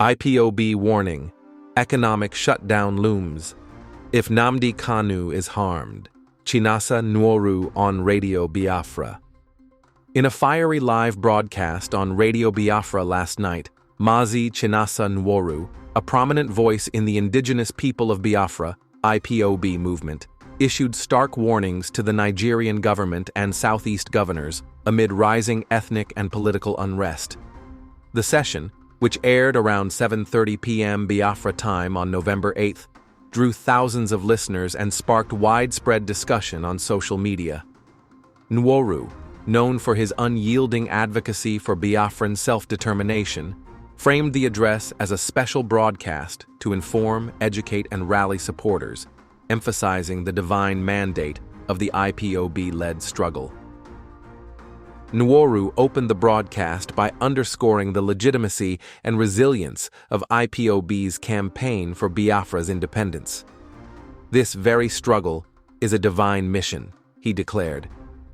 Ipob warning, economic shutdown looms. If Nnamdi Kanu is harmed. Chinasa Nworu on Radio Biafra. In a fiery live broadcast on Radio Biafra last night, Mazi Chinasa Nworu, a prominent voice in the Indigenous People of Biafra (Ipob) movement, issued stark warnings to the Nigerian government and Southeast governors amid rising ethnic and political unrest. The session, which aired around 7:30 p.m. Biafra Time on November 8th, drew thousands of listeners and sparked widespread discussion on social media. Nworu, known for his unyielding advocacy for Biafran self-determination, framed the address as a special broadcast to inform, educate, and rally supporters, emphasizing the divine mandate of the Ipob-led struggle. Nworu opened the broadcast by underscoring the legitimacy and resilience of Ipob's campaign for Biafra's independence. "This very struggle is a divine mission," he declared,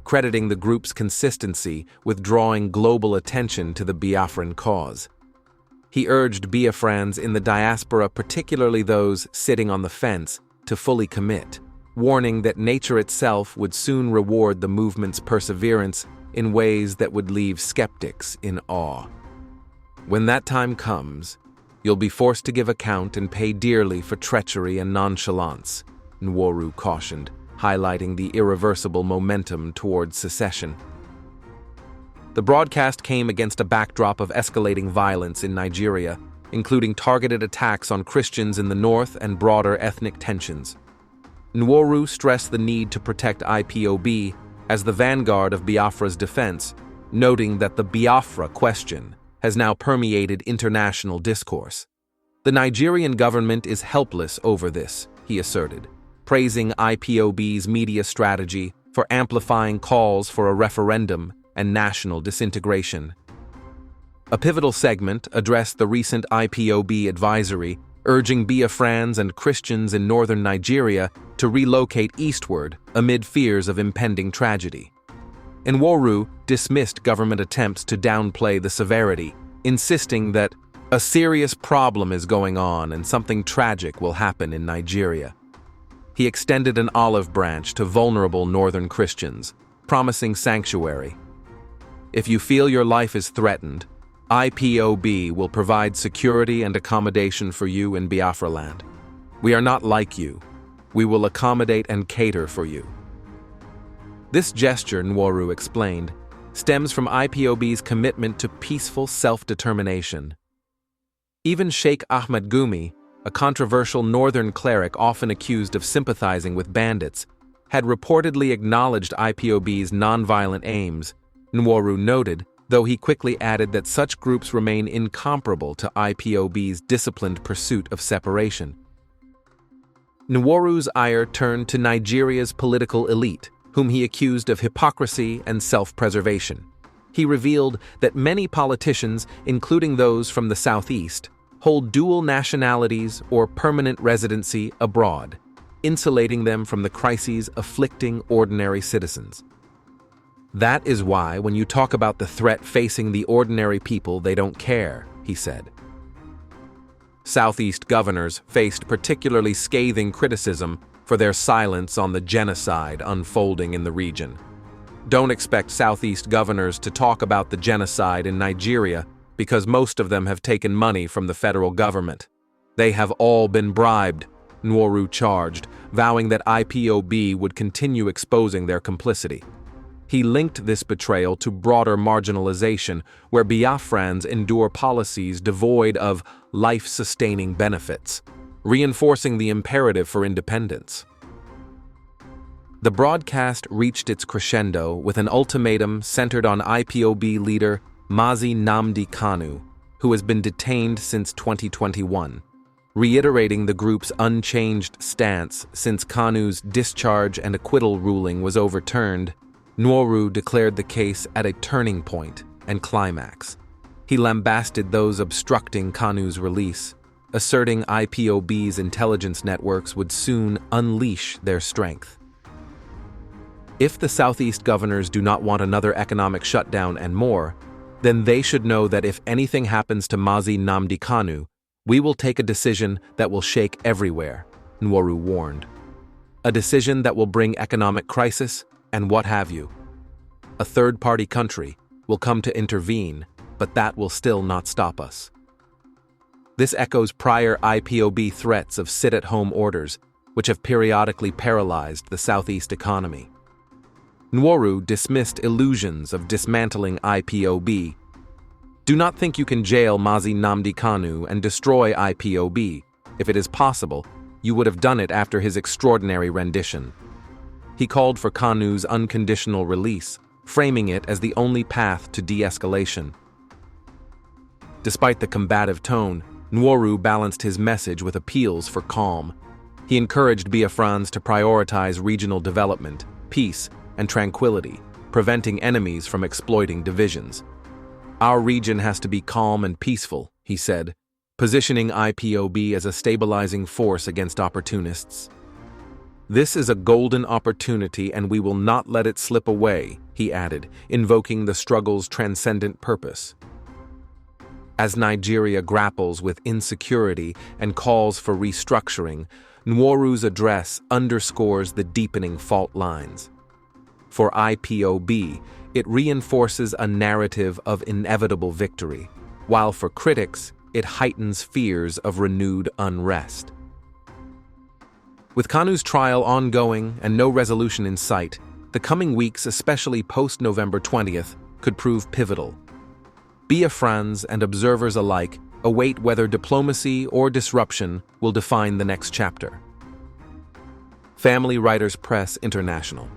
crediting the group's consistency with drawing global attention to the Biafran cause. He urged Biafrans in the diaspora, particularly those sitting on the fence, to fully commit, warning that nature itself would soon reward the movement's perseverance in ways that would leave skeptics in awe. "When that time comes, you'll be forced to give account and pay dearly for treachery and nonchalance," Nworu cautioned, highlighting the irreversible momentum towards secession. The broadcast came against a backdrop of escalating violence in Nigeria, including targeted attacks on Christians in the north and broader ethnic tensions. Nworu stressed the need to protect Ipob as the vanguard of Biafra's defense, noting that the Biafra question has now permeated international discourse. "The Nigerian government is helpless over this," he asserted, praising Ipob's media strategy for amplifying calls for a referendum and national disintegration. A pivotal segment addressed the recent Ipob advisory, urging Biafrans and Christians in northern Nigeria to relocate eastward amid fears of impending tragedy. Nworu dismissed government attempts to downplay the severity, insisting that a serious problem is going on and something tragic will happen in Nigeria. He extended an olive branch to vulnerable northern Christians, promising sanctuary. "If you feel your life is threatened, Ipob will provide security and accommodation for you in Biafra land. We are not like you. We will accommodate and cater for you." This gesture, Nworu explained, stems from Ipob's commitment to peaceful self-determination. Even Sheikh Ahmed Gumi, a controversial northern cleric often accused of sympathizing with bandits, had reportedly acknowledged Ipob's nonviolent aims, Nworu noted, though he quickly added that such groups remain incomparable to Ipob's disciplined pursuit of separation. Nworu's ire turned to Nigeria's political elite, whom he accused of hypocrisy and self-preservation. He revealed that many politicians, including those from the Southeast, hold dual nationalities or permanent residency abroad, insulating them from the crises afflicting ordinary citizens. "That is why when you talk about the threat facing the ordinary people, they don't care," he said. Southeast governors faced particularly scathing criticism for their silence on the genocide unfolding in the region. Don't expect Southeast governors to talk about the genocide in Nigeria because most of them have taken money from the federal government. They have all been bribed, Nworu charged, vowing that Ipob would continue exposing their complicity. He linked this betrayal to broader marginalization, where Biafrans endure policies devoid of life-sustaining benefits, reinforcing the imperative for independence. The broadcast reached its crescendo with an ultimatum centered on Ipob leader Mazi Nnamdi Kanu, who has been detained since 2021, reiterating the group's unchanged stance since Kanu's discharge and acquittal ruling was overturned. Nworu declared the case at a turning point and climax. He lambasted those obstructing Kanu's release, asserting Ipob's intelligence networks would soon unleash their strength. If the Southeast governors do not want another economic shutdown and more, then they should know that if anything happens to Mazi Nnamdi Kanu, We will take a decision that will shake everywhere, Nworu warned. A decision that will bring economic crisis and what have you. A third-party country will come to intervene, but that will still not stop us. This echoes prior IPOB threats of sit-at-home orders, which have periodically paralyzed the Southeast economy. Nworu dismissed illusions of dismantling IPOB. Do not think you can jail Mazi Nnamdi Kanu and destroy IPOB. If it is possible, you would have done it after his extraordinary rendition. He called for Kanu's unconditional release, framing it as the only path to de-escalation. Despite the combative tone, Nworu balanced his message with appeals for calm. He encouraged Biafrans to prioritize regional development, peace, and tranquility, preventing enemies from exploiting divisions. Our region has to be calm and peaceful, he said, positioning IPOB as a stabilizing force against opportunists. This is a golden opportunity and we will not let it slip away, he added, invoking the struggle's transcendent purpose. As Nigeria grapples with insecurity and calls for restructuring, Nworu's address underscores the deepening fault lines. For IPOB, it reinforces a narrative of inevitable victory, while for critics, it heightens fears of renewed unrest. With Kanu's trial ongoing and no resolution in sight, the coming weeks, especially post-November 20th, could prove pivotal. Biafrans and observers alike await whether diplomacy or disruption will define the next chapter. Family Writers Press International.